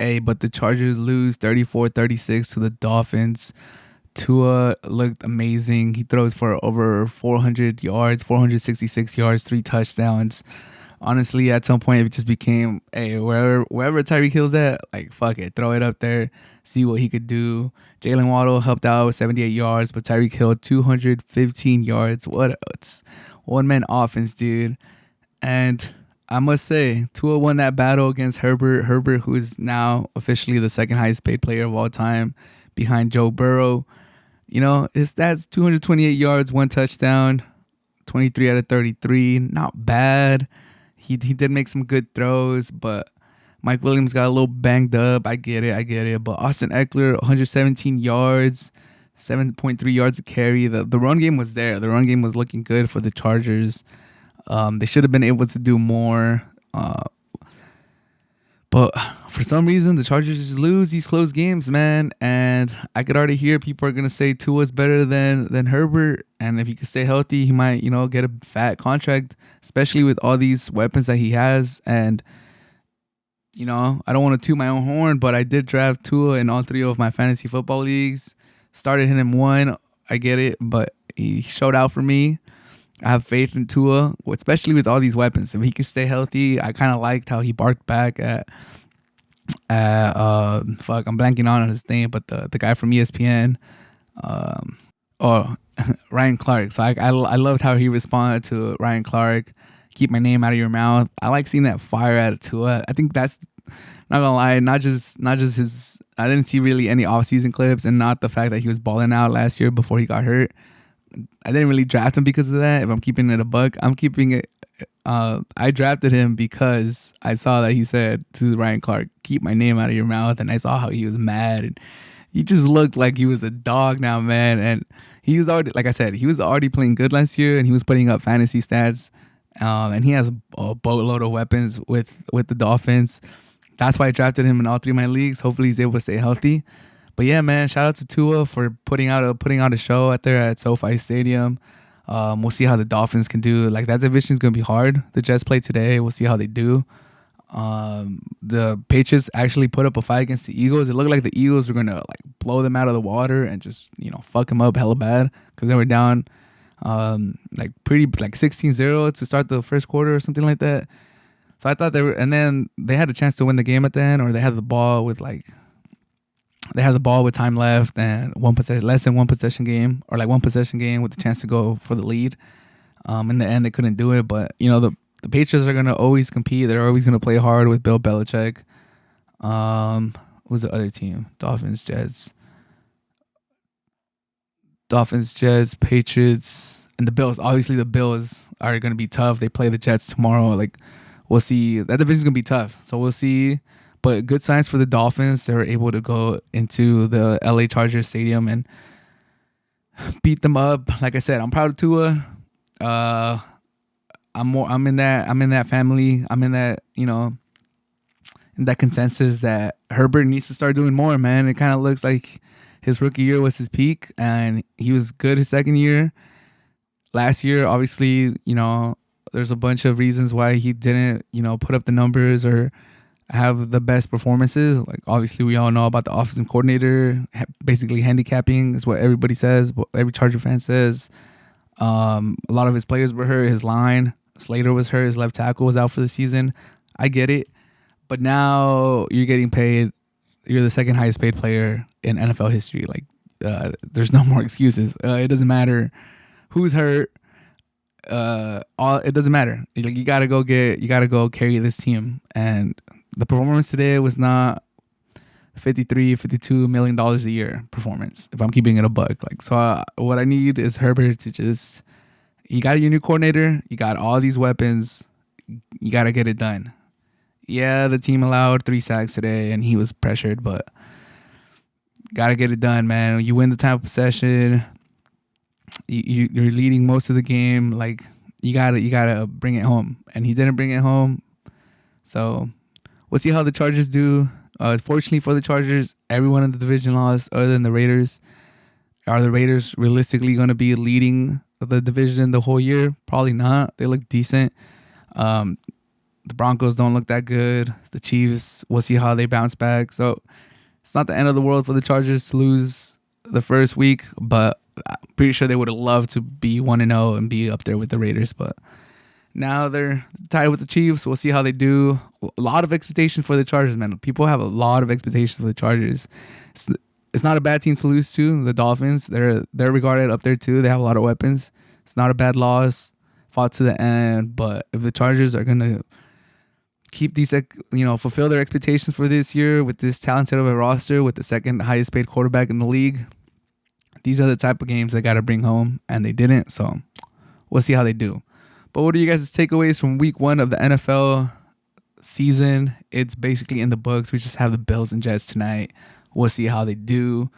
Hey, but the Chargers lose 34-36 to the Dolphins. Tua looked amazing. He throws for over 400 yards, 466 yards, 3 touchdowns. Honestly, at some point, it just became, hey, wherever Tyreek Hill's at, like, fuck it, throw it up there, see what he could do. Jalen Waddle helped out with 78 yards, but Tyreek Hill 215 yards. It's one man offense, dude. And I must say, Tua won that battle against Herbert. Herbert, who is now officially the second highest paid player of all time, behind Joe Burrow. You know, his stats: 228 yards, 1 touchdown, 23 out of 33. Not bad. He did make some good throws, but Mike Williams got a little banged up. I get it. But Austin Eckler, 117 yards, 7.3 yards a carry. The run game was there. The run game was looking good for the Chargers. They should have been able to do more. But for some reason, the Chargers just lose these close games, man. And I could already hear people are going to say Tua's better than Herbert. And if he could stay healthy, he might, get a fat contract, especially with all these weapons that he has. And, I don't want to toot my own horn, but I did draft Tua in all 3 of my fantasy football leagues. Started him in 1. I get it, but he showed out for me. I have faith in Tua, especially with all these weapons. If he can stay healthy, I kind of liked how he barked back at I'm blanking on his name, but the guy from ESPN, Ryan Clark. So I loved how he responded to Ryan Clark. Keep my name out of your mouth. I like seeing that fire at Tua. I think that's, not gonna lie, not just his. I didn't see really any offseason clips, and not the fact that he was balling out last year before he got hurt. I didn't really draft him because of that. If I'm keeping it a buck, I'm keeping it. I drafted him because I saw that he said to Ryan Clark, "Keep my name out of your mouth," and I saw how he was mad, and he just looked like he was a dog now, man. And he was already, like I said, he was already playing good last year, and he was putting up fantasy stats. And he has a boatload of weapons with the Dolphins. That's why I drafted him in all 3 of my leagues. Hopefully, he's able to stay healthy. But yeah, man, shout out to Tua for putting out a show out there at SoFi Stadium. We'll see how the Dolphins can do. Like, that division is gonna be hard. The Jets play today. We'll see how they do. The Patriots actually put up a fight against the Eagles. It looked like the Eagles were gonna blow them out of the water and just fuck them up hella bad because they were down 16-0 to start the first quarter or something like that. So I thought and then they had a chance to win the game at the end, or they had the ball with time left and less than one possession game, or 1 possession game with the chance to go for the lead. In the end, they couldn't do it. But the Patriots are gonna always compete. They're always gonna play hard with Bill Belichick. Who's the other team? Dolphins, Patriots, and the Bills. Obviously, the Bills are gonna be tough. They play the Jets tomorrow. We'll see. That division's gonna be tough. So we'll see. But good signs for the Dolphins. They were able to go into the LA Chargers stadium and beat them up. Like I said, I'm proud of Tua. I'm in that family. I'm in that, in that consensus that Herbert needs to start doing more, man. It kind of looks like his rookie year was his peak, and he was good his second year. Last year, obviously, there's a bunch of reasons why he didn't, put up the numbers or have the best performances. Obviously, we all know about the offensive coordinator basically handicapping is what everybody says, what every Charger fan says. A lot of his players were hurt. His line, Slater was hurt. His left tackle was out for the season. I get it. But now you're getting paid. You're the second highest paid player in NFL history. There's no more excuses. It doesn't matter who's hurt. It doesn't matter. You gotta go carry this team. And the performance today was not $52 million a year performance, if I'm keeping it a buck. What I need is Herbert to just, you got your new coordinator, you got all these weapons, you got to get it done. Yeah, the team allowed 3 sacks today and he was pressured, but got to get it done, man. You win the time of possession, you're leading most of the game. You gotta bring it home, and he didn't bring it home. So we'll see how the Chargers do. Fortunately for the Chargers, everyone in the division lost other than the Raiders. Are the Raiders realistically going to be leading the division the whole year? Probably not. They look decent. The Broncos don't look that good. The Chiefs, we'll see how they bounce back. So it's not the end of the world for the Chargers to lose the first week, but I'm pretty sure they would have loved to be 1-0 and be up there with the Raiders. But now they're tied with the Chiefs. We'll see how they do. A lot of expectations for the Chargers, man. People have a lot of expectations for the Chargers. It's not a bad team to lose to. The Dolphins, they're regarded up there too. They have a lot of weapons. It's not a bad loss. Fought to the end. But if the Chargers are gonna keep these, fulfill their expectations for this year with this talented of a roster, with the second highest paid quarterback in the league, these are the type of games they got to bring home, and they didn't. So we'll see how they do. But what are you guys' takeaways from week 1 of the NFL season? It's basically in the books. We just have the Bills and Jets tonight. We'll see how they do.